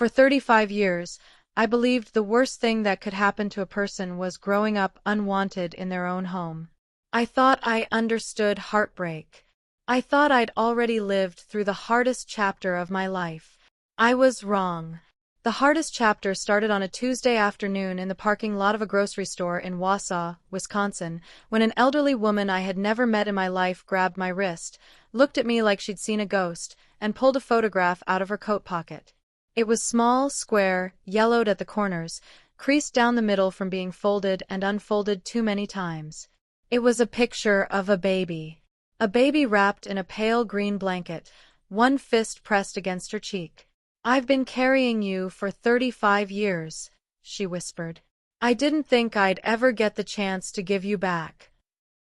For 35 years, I believed the worst thing that could happen to a person was growing up unwanted in their own home. I thought I understood heartbreak. I thought I'd already lived through the hardest chapter of my life. I was wrong. The hardest chapter started on a Tuesday afternoon in the parking lot of a grocery store in Wausau, Wisconsin, when an elderly woman I had never met in my life grabbed my wrist, looked at me like she'd seen a ghost, and pulled a photograph out of her coat pocket. It was small, square, yellowed at the corners, creased down the middle from being folded and unfolded too many times. It was a picture of a baby. A baby wrapped in a pale green blanket, one fist pressed against her cheek. "I've been carrying you for 35 years, she whispered. "I didn't think I'd ever get the chance to give you back."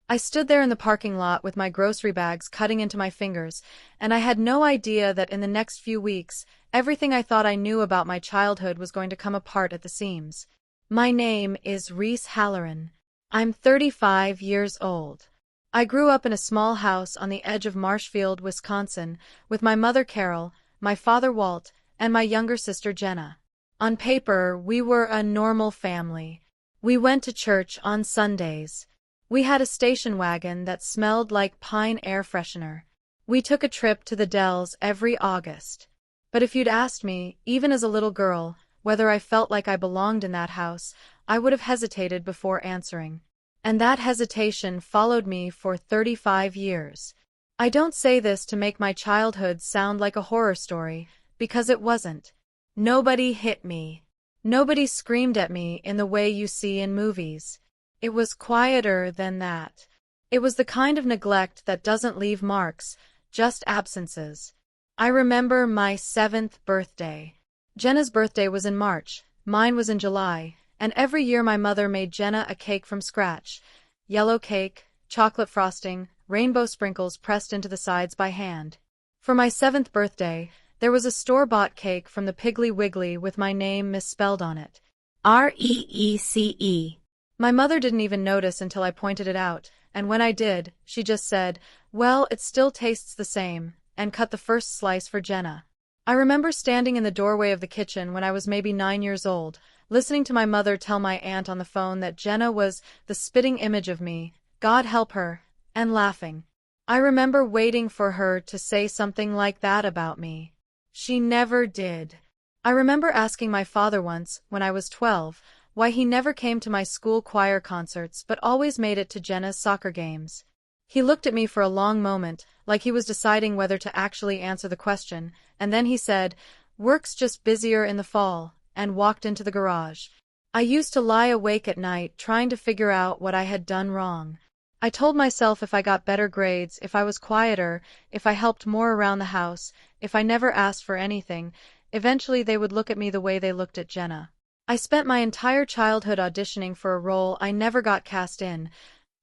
I stood there in the parking lot with my grocery bags cutting into my fingers, and I had no idea that in the next few weeks, everything I thought I knew about my childhood was going to come apart at the seams. My name is Reese Halloran. I'm 35 years old. I grew up in a small house on the edge of Marshfield, Wisconsin, with my mother Carol, my father Walt, and my younger sister Jenna. On paper, we were a normal family. We went to church on Sundays. We had a station wagon that smelled like pine air freshener. We took a trip to the Dells every August. But if you'd asked me, even as a little girl, whether I felt like I belonged in that house, I would have hesitated before answering. And that hesitation followed me for 35 years. I don't say this to make my childhood sound like a horror story, because it wasn't. Nobody hit me. Nobody screamed at me in the way you see in movies. It was quieter than that. It was the kind of neglect that doesn't leave marks, just absences. I remember my 7th birthday. Jenna's birthday was in March, mine was in July, and every year my mother made Jenna a cake from scratch. Yellow cake, chocolate frosting, rainbow sprinkles pressed into the sides by hand. For my 7th birthday, there was a store-bought cake from the Piggly Wiggly with my name misspelled on it. Reece. My mother didn't even notice until I pointed it out, and when I did, she just said, "Well, it still tastes the same," and cut the first slice for Jenna. I remember standing in the doorway of the kitchen when I was maybe 9 years old, listening to my mother tell my aunt on the phone that Jenna was the spitting image of me, God help her, and laughing. I remember waiting for her to say something like that about me. She never did. I remember asking my father once, when I was 12, why he never came to my school choir concerts but always made it to Jenna's soccer games. He looked at me for a long moment, like he was deciding whether to actually answer the question, and then he said, "Work's just busier in the fall," and walked into the garage. I used to lie awake at night trying to figure out what I had done wrong. I told myself if I got better grades, if I was quieter, if I helped more around the house, if I never asked for anything, eventually they would look at me the way they looked at Jenna. I spent my entire childhood auditioning for a role I never got cast in,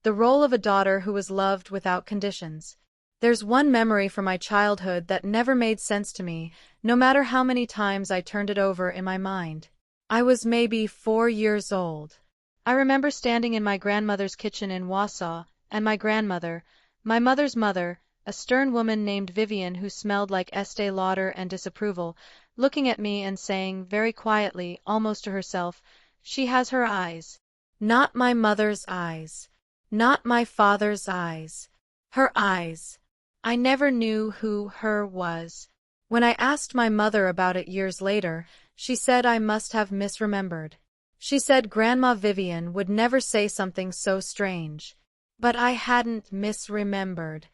the role of a daughter who was loved without conditions. There's one memory from my childhood that never made sense to me, no matter how many times I turned it over in my mind. I was maybe 4 years old. I remember standing in my grandmother's kitchen in Wausau, and my grandmother, my mother's mother, a stern woman named Vivian who smelled like Estee Lauder and disapproval, looking at me and saying, very quietly, almost to herself, "She has her eyes." Not my mother's eyes. Not my father's eyes. Her eyes. I never knew who her was. When I asked my mother about it years later, she said I must have misremembered. She said Grandma Vivian would never say something so strange. But I hadn't misremembered.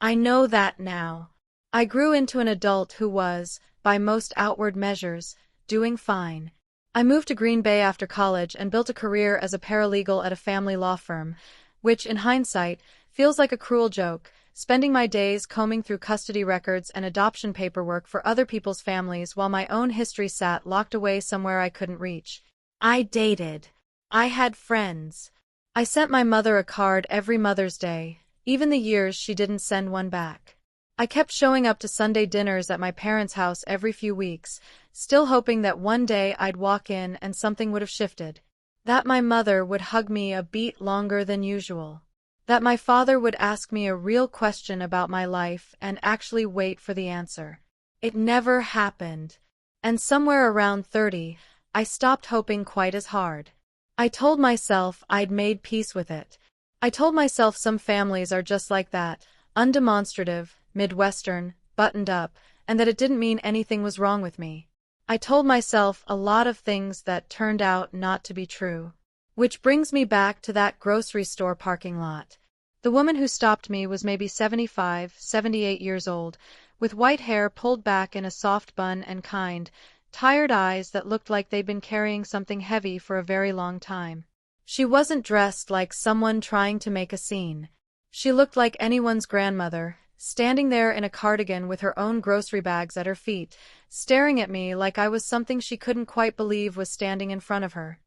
I know that now. I grew into an adult who was, by most outward measures, doing fine. I moved to Green Bay after college and built a career as a paralegal at a family law firm, which, in hindsight, feels like a cruel joke, spending my days combing through custody records and adoption paperwork for other people's families while my own history sat locked away somewhere I couldn't reach. I dated. I had friends. I sent my mother a card every Mother's Day, even the years she didn't send one back. I kept showing up to Sunday dinners at my parents' house every few weeks, still hoping that one day I'd walk in and something would have shifted. That my mother would hug me a beat longer than usual. That my father would ask me a real question about my life and actually wait for the answer. It never happened. And somewhere around 30, I stopped hoping quite as hard. I told myself I'd made peace with it. I told myself some families are just like that, undemonstrative, Midwestern, buttoned up, and that it didn't mean anything was wrong with me. I told myself a lot of things that turned out not to be true. Which brings me back to that grocery store parking lot. The woman who stopped me was maybe 75, 78 years old, with white hair pulled back in a soft bun and kind, tired eyes that looked like they'd been carrying something heavy for a very long time. She wasn't dressed like someone trying to make a scene. She looked like anyone's grandmother, standing there in a cardigan with her own grocery bags at her feet, staring at me like I was something she couldn't quite believe was standing in front of her.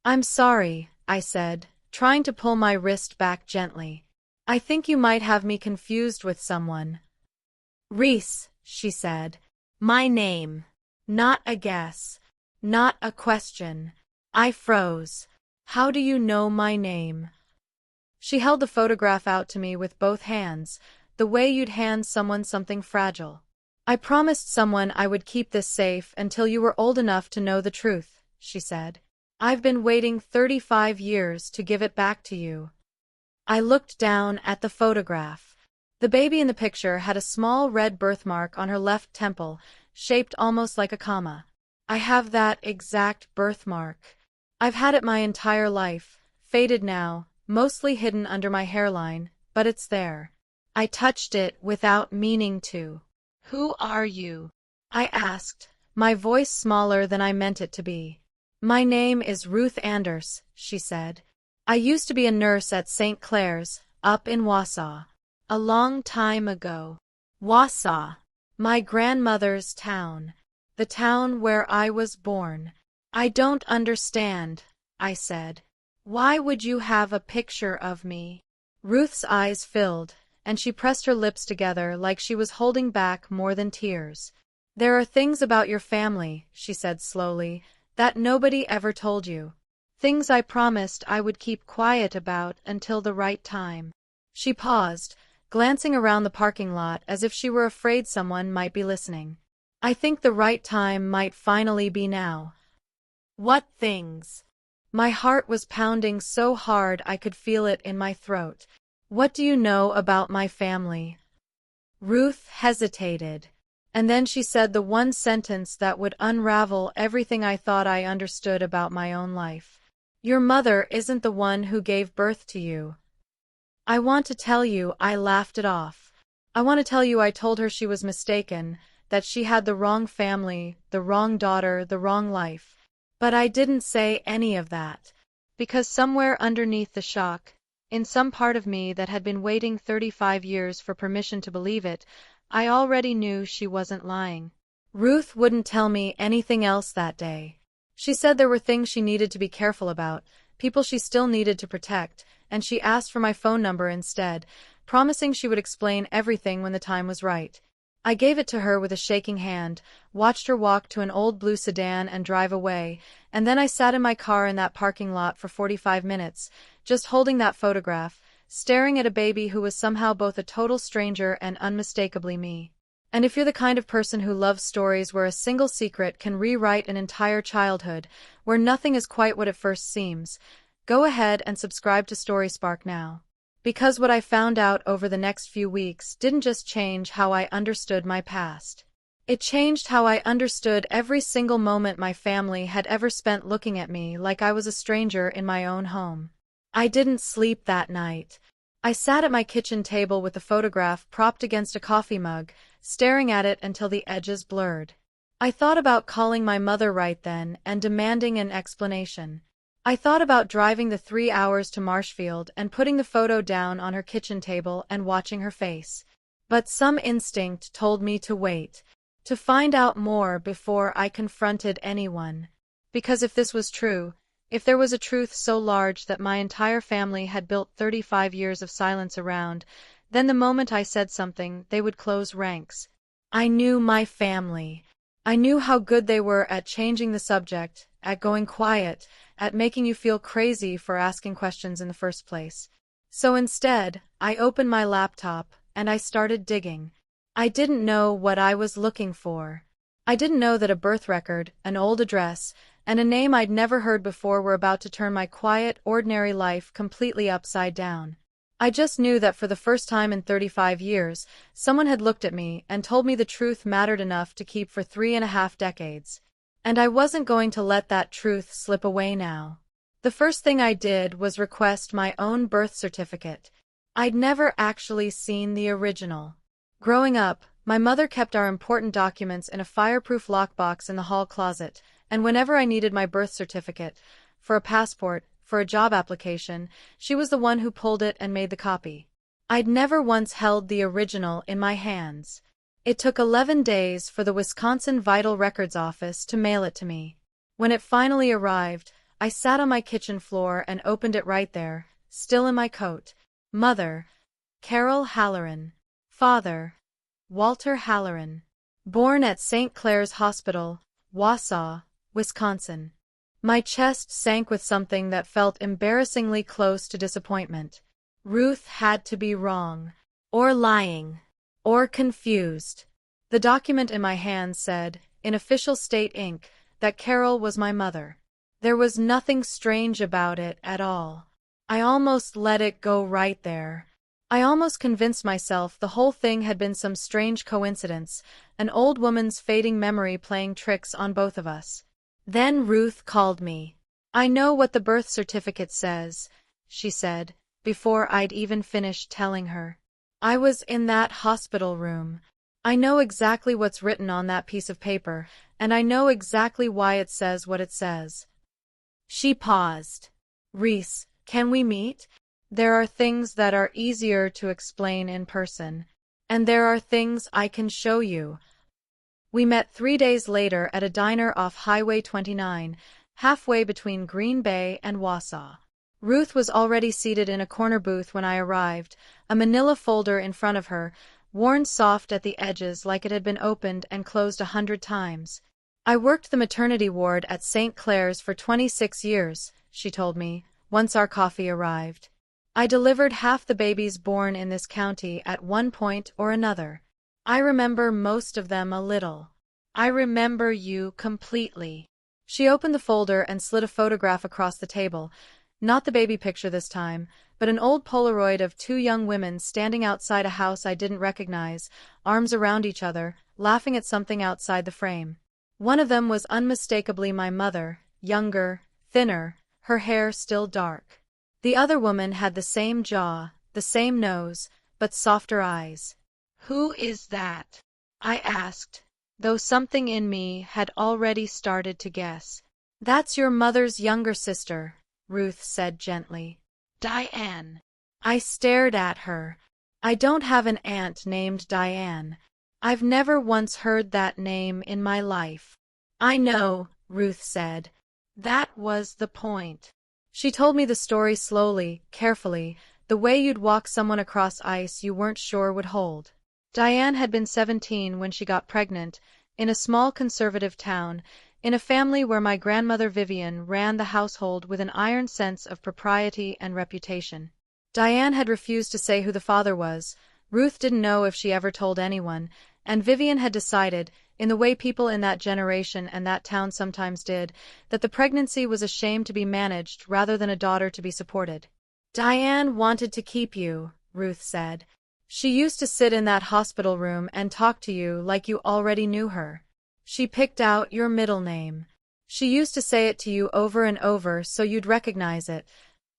"I'm sorry," I said, trying to pull my wrist back gently. "I think you might have me confused with someone." "Reese," she said. "My name. Not a guess. Not a question." I froze. "How do you know my name?" She held the photograph out to me with both hands, the way you'd hand someone something fragile. "I promised someone I would keep this safe until you were old enough to know the truth," she said. "I've been waiting 35 years to give it back to you." I looked down at the photograph. The baby in the picture had a small red birthmark on her left temple, shaped almost like a comma. I have that exact birthmark. I've had it my entire life, faded now, mostly hidden under my hairline, but it's there. I touched it without meaning to. "Who are you?" I asked, my voice smaller than I meant it to be. "My name is Ruth Anders," she said. "I used to be a nurse at St. Clair's, up in Wausau. A long time ago." Wausau. My grandmother's town. The town where I was born. "I don't understand," I said. "Why would you have a picture of me?" Ruth's eyes filled, and she pressed her lips together like she was holding back more than tears. "There are things about your family," she said slowly, "that nobody ever told you. Things I promised I would keep quiet about until the right time." She paused, glancing around the parking lot as if she were afraid someone might be listening. "I think the right time might finally be now." "What things?" My heart was pounding so hard I could feel it in my throat. "What do you know about my family?" Ruth hesitated. And then she said the one sentence that would unravel everything I thought I understood about my own life. "Your mother isn't the one who gave birth to you." I want to tell you I laughed it off. I want to tell you I told her she was mistaken, that she had the wrong family, the wrong daughter, the wrong life. But I didn't say any of that. Because somewhere underneath the shock, in some part of me that had been waiting 35 years for permission to believe it, I already knew she wasn't lying. Ruth wouldn't tell me anything else that day. She said there were things she needed to be careful about, people she still needed to protect, and she asked for my phone number instead, promising she would explain everything when the time was right. I gave it to her with a shaking hand, watched her walk to an old blue sedan and drive away, and then I sat in my car in that parking lot for 45 minutes, just holding that photograph, staring at a baby who was somehow both a total stranger and unmistakably me. And if you're the kind of person who loves stories where a single secret can rewrite an entire childhood, where nothing is quite what it first seems, go ahead and subscribe to Story Spark now. Because what I found out over the next few weeks didn't just change how I understood my past. It changed how I understood every single moment my family had ever spent looking at me like I was a stranger in my own home. I didn't sleep that night. I sat at my kitchen table with the photograph propped against a coffee mug, staring at it until the edges blurred. I thought about calling my mother right then and demanding an explanation. I thought about driving the 3 hours to Marshfield and putting the photo down on her kitchen table and watching her face. But some instinct told me to wait, to find out more before I confronted anyone. Because if this was true, if there was a truth so large that my entire family had built 35 years of silence around, then the moment I said something, they would close ranks. I knew my family. I knew how good they were at changing the subject, at going quiet, at making you feel crazy for asking questions in the first place. So instead, I opened my laptop, and I started digging. I didn't know what I was looking for. I didn't know that a birth record, an old address, and a name I'd never heard before were about to turn my quiet, ordinary life completely upside down. I just knew that for the first time in 35 years, someone had looked at me and told me the truth mattered enough to keep for 3.5 decades. And I wasn't going to let that truth slip away now. The first thing I did was request my own birth certificate. I'd never actually seen the original. Growing up, my mother kept our important documents in a fireproof lockbox in the hall closet, and whenever I needed my birth certificate, for a passport, for a job application, she was the one who pulled it and made the copy. I'd never once held the original in my hands. It took 11 days for the Wisconsin Vital Records office to mail it to me. When it finally arrived, I sat on my kitchen floor and opened it right there, still in my coat. Mother, Carol Halloran. Father, Walter Halloran. Born at St. Clair's Hospital, Wausau, Wisconsin. My chest sank with something that felt embarrassingly close to disappointment. Ruth had to be wrong. Or lying. Or confused. The document in my hand said, in official state ink, that Carol was my mother. There was nothing strange about it at all. I almost let it go right there. I almost convinced myself the whole thing had been some strange coincidence, an old woman's fading memory playing tricks on both of us. Then Ruth called me. "I know what the birth certificate says," she said, before I'd even finished telling her. "I was in that hospital room. I know exactly what's written on that piece of paper, and I know exactly why it says what it says." She paused. "Reese, can we meet? There are things that are easier to explain in person. And there are things I can show you." We met 3 days later at a diner off Highway 29, halfway between Green Bay and Wausau. Ruth was already seated in a corner booth when I arrived, a manila folder in front of her, worn soft at the edges like it had been opened and closed 100 times. "I worked the maternity ward at St. Clair's for 26 years, she told me, once our coffee arrived. "I delivered half the babies born in this county at one point or another. I remember most of them a little. I remember you completely." She opened the folder and slid a photograph across the table. Not the baby picture this time, but an old Polaroid of 2 young women standing outside a house I didn't recognize, arms around each other, laughing at something outside the frame. One of them was unmistakably my mother, younger, thinner, her hair still dark. The other woman had the same jaw, the same nose, but softer eyes. "Who is that?" I asked, though something in me had already started to guess. "That's your mother's younger sister," Ruth said gently. "Diane." I stared at her. I don't have an aunt named Diane. I've never once heard that name in my life. "I know," Ruth said. "That was the point." She told me the story slowly, carefully, the way you'd walk someone across ice you weren't sure would hold. Diane had been 17 when she got pregnant, in a small conservative town, in a family where my grandmother Vivian ran the household with an iron sense of propriety and reputation. Diane had refused to say who the father was. Ruth didn't know if she ever told anyone, and Vivian had decided, in the way people in that generation and that town sometimes did, that the pregnancy was a shame to be managed rather than a daughter to be supported. "Diane wanted to keep you," Ruth said. "She used to sit in that hospital room and talk to you like you already knew her. She picked out your middle name. She used to say it to you over and over so you'd recognize it.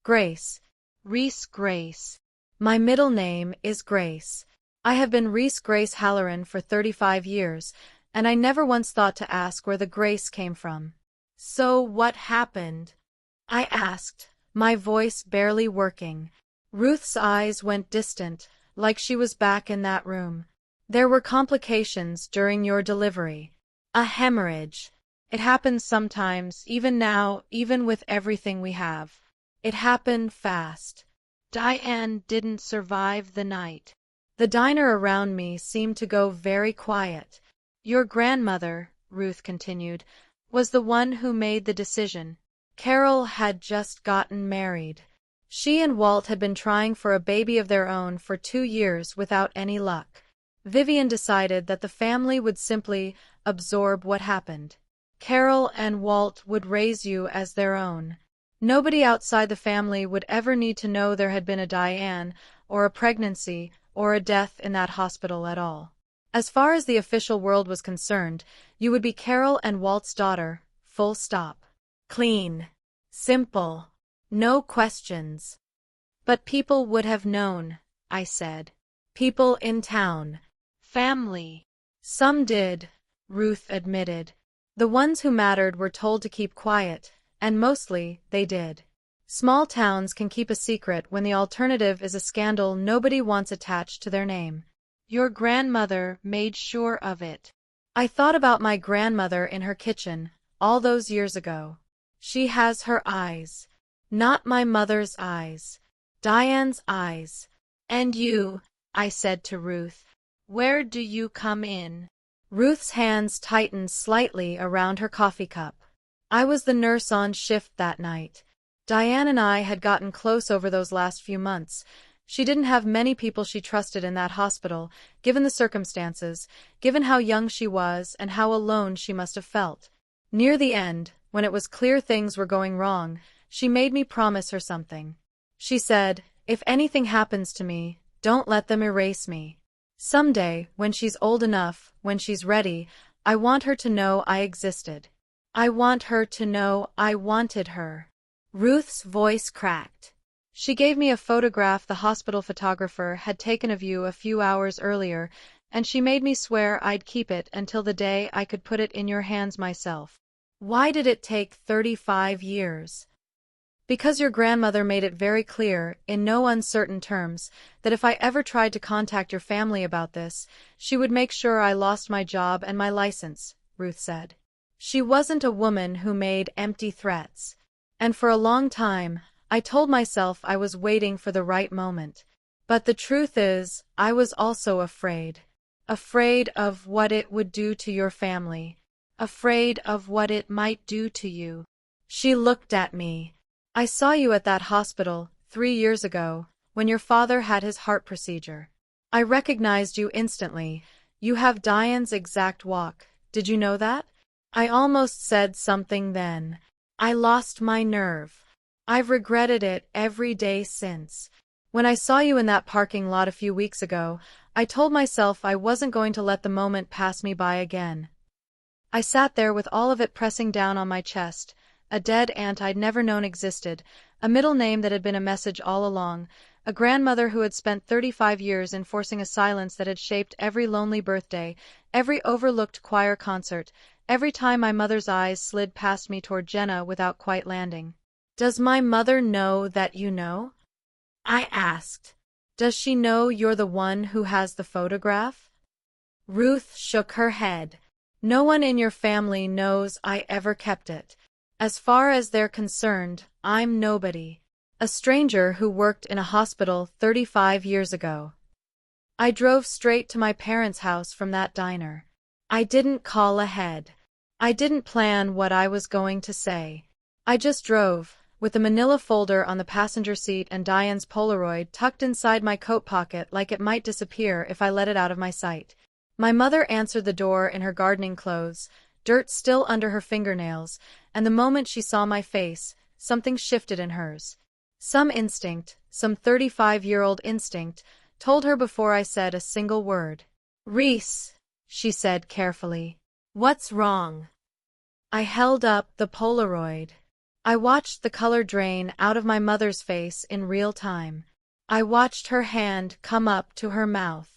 Grace. Reese Grace. My middle name is Grace. I have been Reese Grace Halloran for 35 years, and I never once thought to ask where the Grace came from." "So what happened?" I asked, my voice barely working. Ruth's eyes went distant, like she was back in that room. "There were complications during your delivery. A hemorrhage. It happens sometimes, even now, even with everything we have. It happened fast. Diane didn't survive the night." The diner around me seemed to go very quiet. "Your grandmother," Ruth continued, "was the one who made the decision. Carol had just gotten married. She and Walt had been trying for a baby of their own for 2 years without any luck. Vivian decided that the family would simply absorb what happened. Carol and Walt would raise you as their own. Nobody outside the family would ever need to know there had been a Diane, or a pregnancy, or a death in that hospital at all. As far as the official world was concerned, you would be Carol and Walt's daughter, full stop. Clean. Simple. No questions. But people would have known, I said. People in town. Family. Some did, Ruth admitted. The ones who mattered were told to keep quiet, and mostly, they did. Small towns can keep a secret when the alternative is a scandal nobody wants attached to their name. Your grandmother made sure of it. I thought about my grandmother in her kitchen, all those years ago. She has her eyes. Not my mother's eyes. Diane's eyes. And you, I said to Ruth. Where do you come in? Ruth's hands tightened slightly around her coffee cup. I was the nurse on shift that night. Diane and I had gotten close over those last few months. She didn't have many people she trusted in that hospital, given the circumstances, given how young she was and how alone she must have felt. Near the end, when it was clear things were going wrong, she made me promise her something. She said, if anything happens to me, don't let them erase me. Someday, when she's old enough, when she's ready, I want her to know I existed. I want her to know I wanted her. Ruth's voice cracked. She gave me a photograph the hospital photographer had taken of you a few hours earlier, and she made me swear I'd keep it until the day I could put it in your hands myself. Why did it take 35 years? Because your grandmother made it very clear, in no uncertain terms, that if I ever tried to contact your family about this, she would make sure I lost my job and my license, Ruth said. She wasn't a woman who made empty threats. And for a long time, I told myself I was waiting for the right moment. But the truth is, I was also afraid. Afraid of what it would do to your family. Afraid of what it might do to you. She looked at me. I saw you at that hospital, 3 years ago, when your father had his heart procedure. I recognized you instantly. You have Diane's exact walk. Did you know that? I almost said something then. I lost my nerve. I've regretted it every day since. When I saw you in that parking lot a few weeks ago, I told myself I wasn't going to let the moment pass me by again. I sat there with all of it pressing down on my chest. A dead aunt I'd never known existed, a middle name that had been a message all along, a grandmother who had spent 35 years enforcing a silence that had shaped every lonely birthday, every overlooked choir concert, every time my mother's eyes slid past me toward Jenna without quite landing. Does my mother know that you know? I asked. Does she know you're the one who has the photograph? Ruth shook her head. No one in your family knows I ever kept it. As far as they're concerned, I'm nobody. A stranger who worked in a hospital 35 years ago. I drove straight to my parents' house from that diner. I didn't call ahead. I didn't plan what I was going to say. I just drove, with a manila folder on the passenger seat and Diane's Polaroid tucked inside my coat pocket like it might disappear if I let it out of my sight. My mother answered the door in her gardening clothes, dirt still under her fingernails, and the moment she saw my face, something shifted in hers. Some instinct, some 35-year-old instinct, told her before I said a single word. Reese, she said carefully. What's wrong? I held up the Polaroid. I watched the color drain out of my mother's face in real time. I watched her hand come up to her mouth.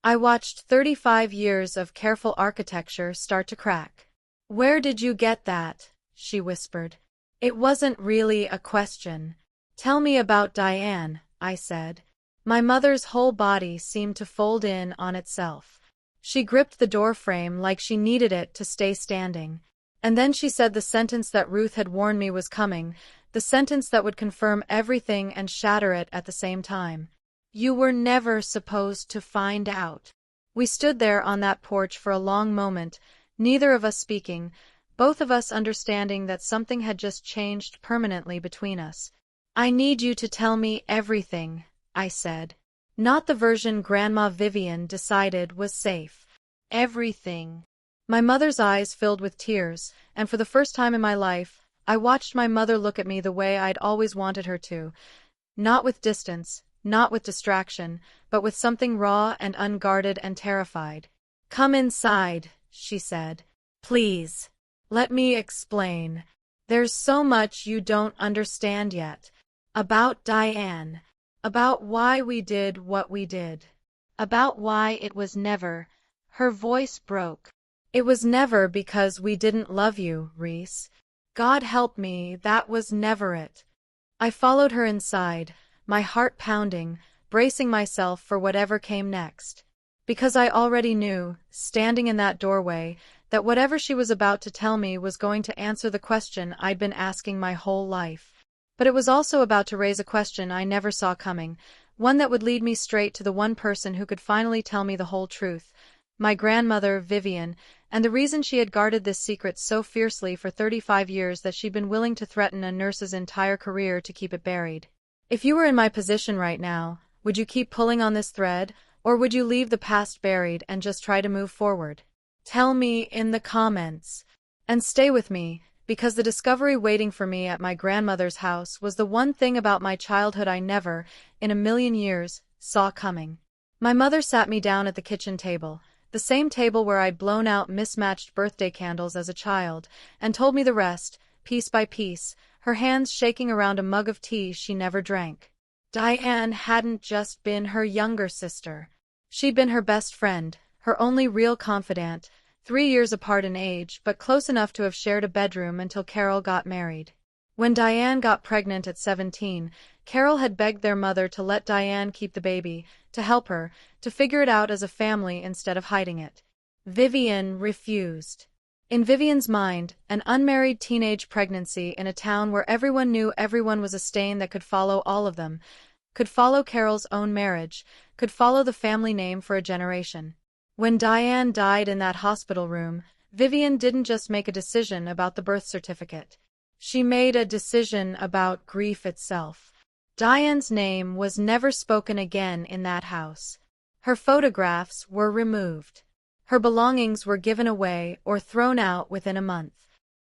I watched 35 years of careful architecture start to crack. Where did you get that? She whispered. It wasn't really a question. Tell me about Diane, I said. My mother's whole body seemed to fold in on itself. She gripped the doorframe like she needed it to stay standing. And then she said the sentence that Ruth had warned me was coming, the sentence that would confirm everything and shatter it at the same time. You were never supposed to find out. We stood there on that porch for a long moment, neither of us speaking, both of us understanding that something had just changed permanently between us. I need you to tell me everything, I said. Not the version Grandma Vivian decided was safe. Everything. My mother's eyes filled with tears, and for the first time in my life, I watched my mother look at me the way I'd always wanted her to. Not with distance, not with distraction, but with something raw and unguarded and terrified. "Come inside," she said. "Please. Let me explain. There's so much you don't understand yet. About Diane. About why we did what we did. About why it was never—" Her voice broke. "It was never because we didn't love you, Reese. God help me, that was never it." I followed her inside, my heart pounding, bracing myself for whatever came next. Because I already knew, standing in that doorway, that whatever she was about to tell me was going to answer the question I'd been asking my whole life. But it was also about to raise a question I never saw coming, one that would lead me straight to the one person who could finally tell me the whole truth. My grandmother, Vivian, and the reason she had guarded this secret so fiercely for 35 years that she'd been willing to threaten a nurse's entire career to keep it buried. If you were in my position right now, would you keep pulling on this thread, or would you leave the past buried and just try to move forward? Tell me in the comments. And stay with me, because the discovery waiting for me at my grandmother's house was the one thing about my childhood I never, in a million years, saw coming. My mother sat me down at the kitchen table, the same table where I'd blown out mismatched birthday candles as a child, and told me the rest, piece by piece, her hands shaking around a mug of tea she never drank. Diane hadn't just been her younger sister. She'd been her best friend, her only real confidant, 3 years apart in age but close enough to have shared a bedroom until Carol got married. When Diane got pregnant at 17, Carol had begged their mother to let Diane keep the baby, to help her, to figure it out as a family instead of hiding it. Vivian refused. In Vivian's mind, an unmarried teenage pregnancy in a town where everyone knew everyone was a stain that could follow all of them, could follow Carol's own marriage, could follow the family name for a generation. When Diane died in that hospital room, Vivian didn't just make a decision about the birth certificate. She made a decision about grief itself. Diane's name was never spoken again in that house. Her photographs were removed. Her belongings were given away or thrown out within a month.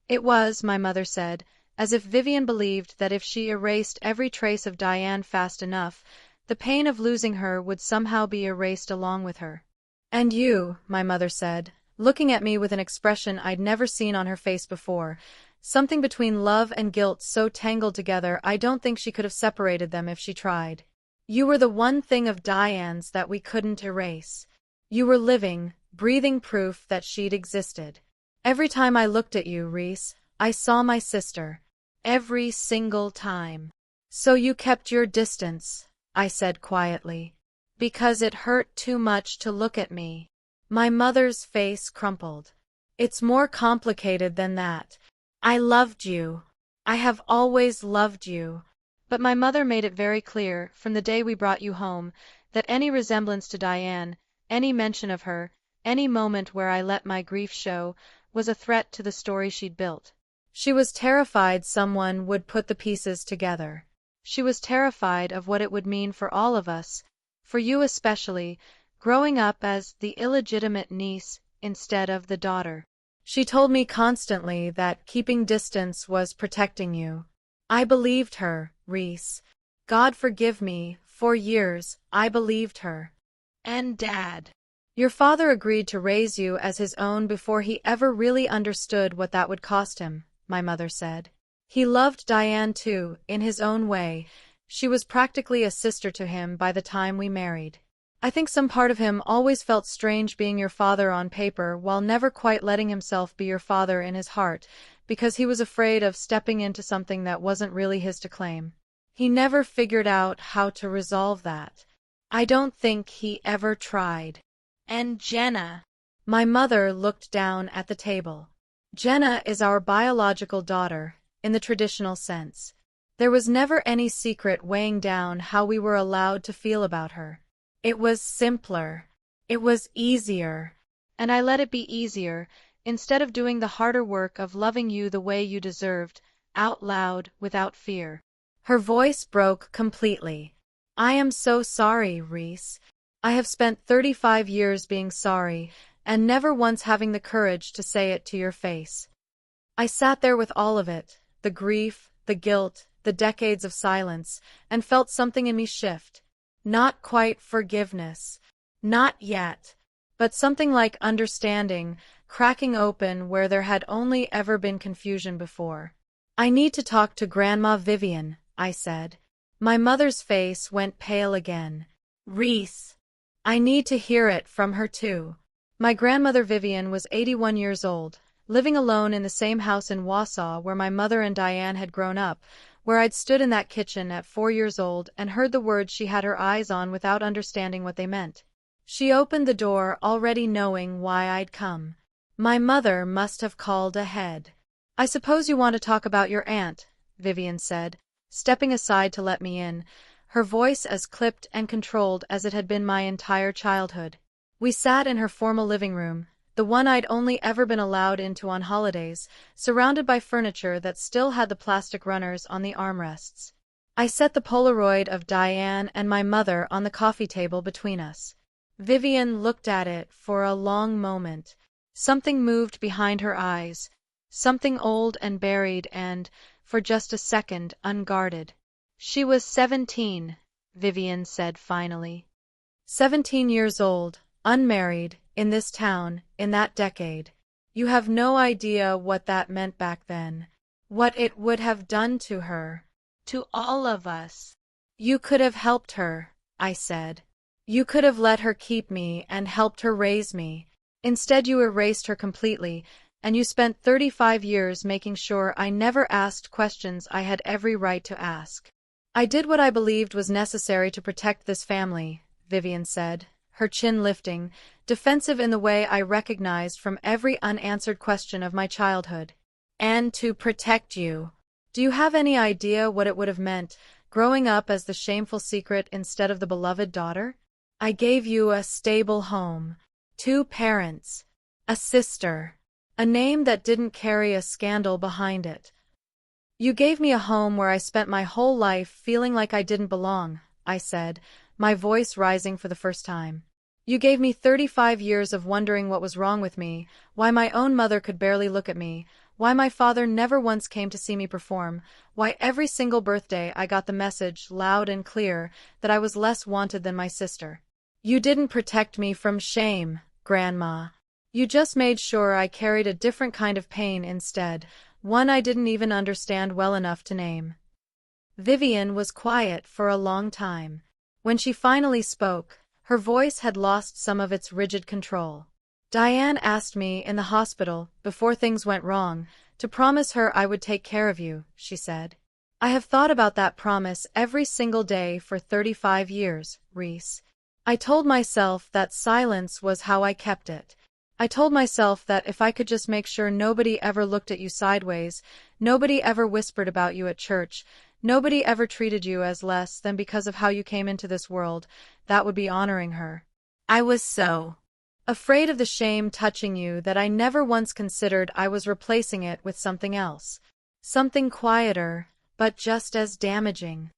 It was, my mother said, as if Vivian believed that if she erased every trace of Diane fast enough, the pain of losing her would somehow be erased along with her. "And you," my mother said, looking at me with an expression I'd never seen on her face before, something between love and guilt so tangled together I don't think she could have separated them if she tried. "You were the one thing of Diane's that we couldn't erase. You were living, breathing proof that she'd existed. Every time I looked at you, Reese, I saw my sister. Every single time. So you kept your distance," I said quietly. "Because it hurt too much to look at me." My mother's face crumpled. "It's more complicated than that. I loved you. I have always loved you." But my mother made it very clear, from the day we brought you home, that any resemblance to Diane, any mention of her, any moment where I let my grief show, was a threat to the story she'd built. She was terrified someone would put the pieces together. She was terrified of what it would mean for all of us, for you especially, growing up as the illegitimate niece instead of the daughter. She told me constantly that keeping distance was protecting you. I believed her, Reese. God forgive me, for years, I believed her. And Dad. Your father agreed to raise you as his own before he ever really understood what that would cost him, my mother said. He loved Diane too, in his own way. She was practically a sister to him by the time we married. I think some part of him always felt strange being your father on paper while never quite letting himself be your father in his heart, because he was afraid of stepping into something that wasn't really his to claim. He never figured out how to resolve that. I don't think he ever tried. And Jenna. My mother looked down at the table. Jenna is our biological daughter, in the traditional sense. There was never any secret weighing down how we were allowed to feel about her. It was simpler. It was easier. And I let it be easier, instead of doing the harder work of loving you the way you deserved, out loud, without fear. Her voice broke completely. I am so sorry, Reese. I have spent 35 years being sorry, and never once having the courage to say it to your face. I sat there with all of it, the grief, the guilt, the decades of silence, and felt something in me shift. Not quite forgiveness. Not yet. But something like understanding, cracking open where there had only ever been confusion before. I need to talk to Grandma Vivian, I said. My mother's face went pale again. Reese. I need to hear it from her too. My grandmother Vivian was 81 years old, living alone in the same house in Wausau where my mother and Diane had grown up, where I'd stood in that kitchen at 4 years old and heard the words she had her eyes on without understanding what they meant. She opened the door already knowing why I'd come. My mother must have called ahead. I suppose you want to talk about your aunt, Vivian said, stepping aside to let me in, her voice as clipped and controlled as it had been my entire childhood. We sat in her formal living room, the one I'd only ever been allowed into on holidays, surrounded by furniture that still had the plastic runners on the armrests. I set the Polaroid of Diane and my mother on the coffee table between us. Vivian looked at it for a long moment. Something moved behind her eyes, something old and buried and, for just a second, unguarded. She was 17, Vivian said finally. 17 years old, unmarried, in this town, in that decade. You have no idea what that meant back then. What it would have done to her. To all of us. You could have helped her, I said. You could have let her keep me and helped her raise me. Instead you erased her completely, and you spent 35 years making sure I never asked questions I had every right to ask. I did what I believed was necessary to protect this family, Vivian said, her chin lifting, defensive in the way I recognized from every unanswered question of my childhood. And to protect you. Do you have any idea what it would have meant, growing up as the shameful secret instead of the beloved daughter? I gave you a stable home, 2 parents, a sister, a name that didn't carry a scandal behind it. You gave me a home where I spent my whole life feeling like I didn't belong, I said, my voice rising for the first time. You gave me 35 years of wondering what was wrong with me, why my own mother could barely look at me, why my father never once came to see me perform, why every single birthday I got the message loud and clear that I was less wanted than my sister. You didn't protect me from shame, Grandma. You just made sure I carried a different kind of pain instead, one I didn't even understand well enough to name. Vivian was quiet for a long time. When she finally spoke, her voice had lost some of its rigid control. Diane asked me in the hospital, before things went wrong, to promise her I would take care of you, she said. I have thought about that promise every single day for 35 years, Reese. I told myself that silence was how I kept it. I told myself that if I could just make sure nobody ever looked at you sideways, nobody ever whispered about you at church, nobody ever treated you as less than because of how you came into this world, that would be honoring her. I was so afraid of the shame touching you that I never once considered I was replacing it with something else. Something quieter, but just as damaging.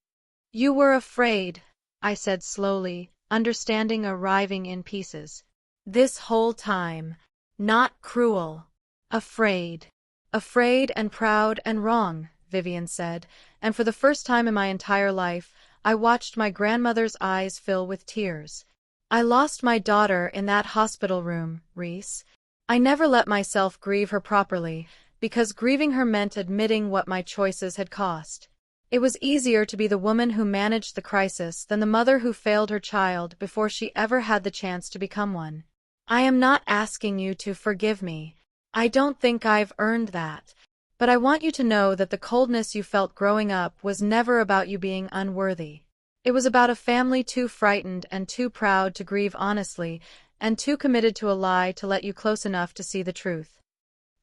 You were afraid, I said slowly, understanding arriving in pieces. This whole time. Not cruel. Afraid. Afraid and proud and wrong, Vivian said, and for the first time in my entire life, I watched my grandmother's eyes fill with tears. I lost my daughter in that hospital room, Reese. I never let myself grieve her properly, because grieving her meant admitting what my choices had cost. It was easier to be the woman who managed the crisis than the mother who failed her child before she ever had the chance to become one. I am not asking you to forgive me. I don't think I've earned that. But I want you to know that the coldness you felt growing up was never about you being unworthy. It was about a family too frightened and too proud to grieve honestly, and too committed to a lie to let you close enough to see the truth.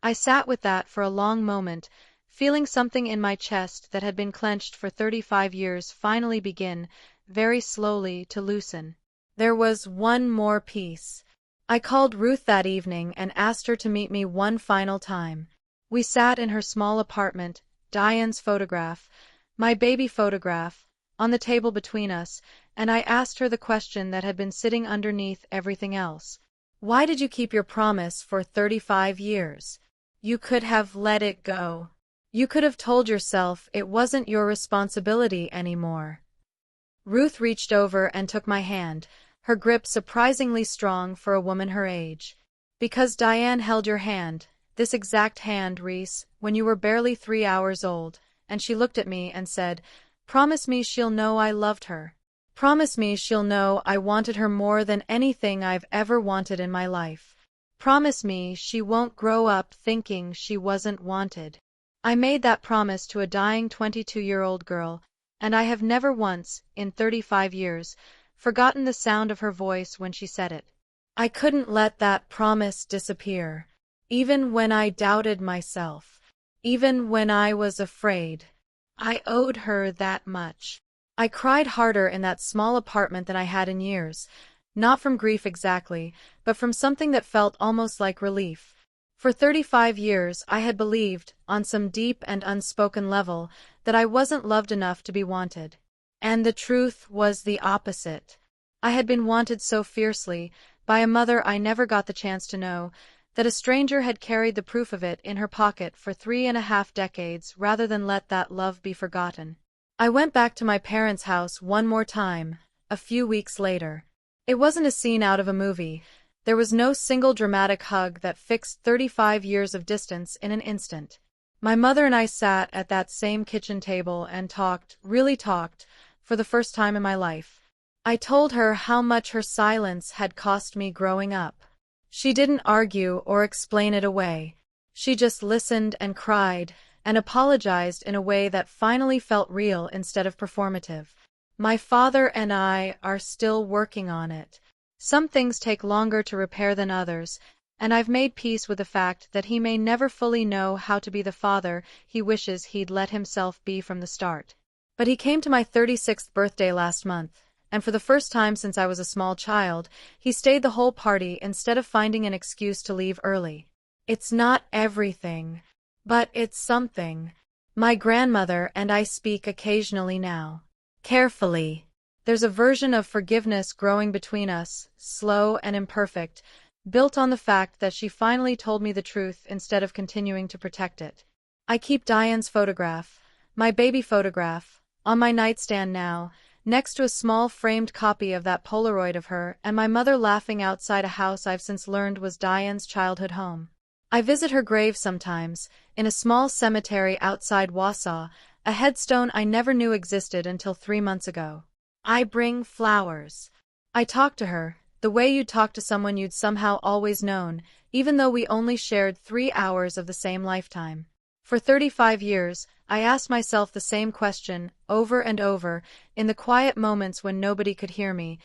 I sat with that for a long moment, feeling something in my chest that had been clenched for 35 years finally begin, very slowly, to loosen. There was one more piece. I called Ruth that evening and asked her to meet me one final time. We sat in her small apartment, Diane's photograph, my baby photograph, on the table between us, and I asked her the question that had been sitting underneath everything else. Why did you keep your promise for 35 years? You could have let it go. You could have told yourself it wasn't your responsibility anymore. Ruth reached over and took my hand, her grip surprisingly strong for a woman her age. Because Diane held your hand, this exact hand, Reese, when you were barely 3 hours old, and she looked at me and said, "Promise me she'll know I loved her. Promise me she'll know I wanted her more than anything I've ever wanted in my life. Promise me she won't grow up thinking she wasn't wanted." I made that promise to a dying 22-year-old girl, and I have never once, in 35 years, forgotten the sound of her voice when she said it. I couldn't let that promise disappear, even when I doubted myself, even when I was afraid. I owed her that much. I cried harder in that small apartment than I had in years, not from grief exactly, but from something that felt almost like relief. For 35 years I had believed, on some deep and unspoken level, that I wasn't loved enough to be wanted. And the truth was the opposite. I had been wanted so fiercely, by a mother I never got the chance to know, that a stranger had carried the proof of it in her pocket for 3.5 decades rather than let that love be forgotten. I went back to my parents' house one more time, a few weeks later. It wasn't a scene out of a movie. There was no single dramatic hug that fixed 35 years of distance in an instant. My mother and I sat at that same kitchen table and talked, really talked, for the first time in my life. I told her how much her silence had cost me growing up. She didn't argue or explain it away. She just listened and cried, and apologized in a way that finally felt real instead of performative. My father and I are still working on it. Some things take longer to repair than others, and I've made peace with the fact that he may never fully know how to be the father he wishes he'd let himself be from the start. But he came to my 36th birthday last month, and for the first time since I was a small child, he stayed the whole party instead of finding an excuse to leave early. It's not everything, but it's something. My grandmother and I speak occasionally now. Carefully. There's a version of forgiveness growing between us, slow and imperfect, built on the fact that she finally told me the truth instead of continuing to protect it. I keep Diane's photograph, my baby photograph, on my nightstand now, next to a small framed copy of that Polaroid of her and my mother laughing outside a house I've since learned was Diane's childhood home. I visit her grave sometimes, in a small cemetery outside Wausau, a headstone I never knew existed until 3 months ago. I bring flowers. I talk to her, the way you'd talk to someone you'd somehow always known, even though we only shared 3 hours of the same lifetime. For 35 years, I asked myself the same question, over and over, in the quiet moments when nobody could hear me.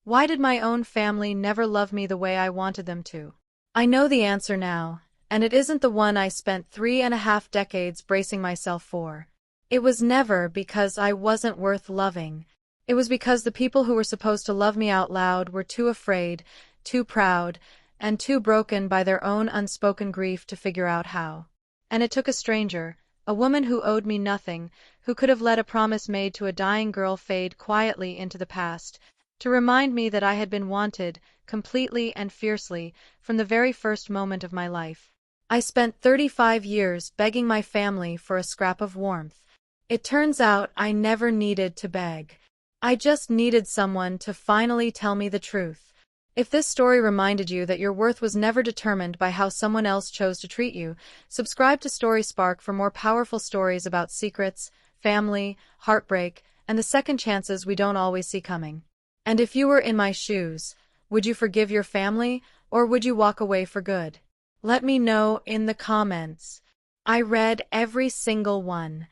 Why did my own family never love me the way I wanted them to? I know the answer now, and it isn't the one I spent 3.5 decades bracing myself for. It was never because I wasn't worth loving. It was because the people who were supposed to love me out loud were too afraid, too proud, and too broken by their own unspoken grief to figure out how. And it took a stranger, a woman who owed me nothing, who could have let a promise made to a dying girl fade quietly into the past, to remind me that I had been wanted, completely and fiercely, from the very first moment of my life. I spent 35 years begging my family for a scrap of warmth. It turns out I never needed to beg. I just needed someone to finally tell me the truth. If this story reminded you that your worth was never determined by how someone else chose to treat you, subscribe to Story Spark for more powerful stories about secrets, family, heartbreak, and the second chances we don't always see coming. And if you were in my shoes, would you forgive your family, or would you walk away for good? Let me know in the comments. I read every single one.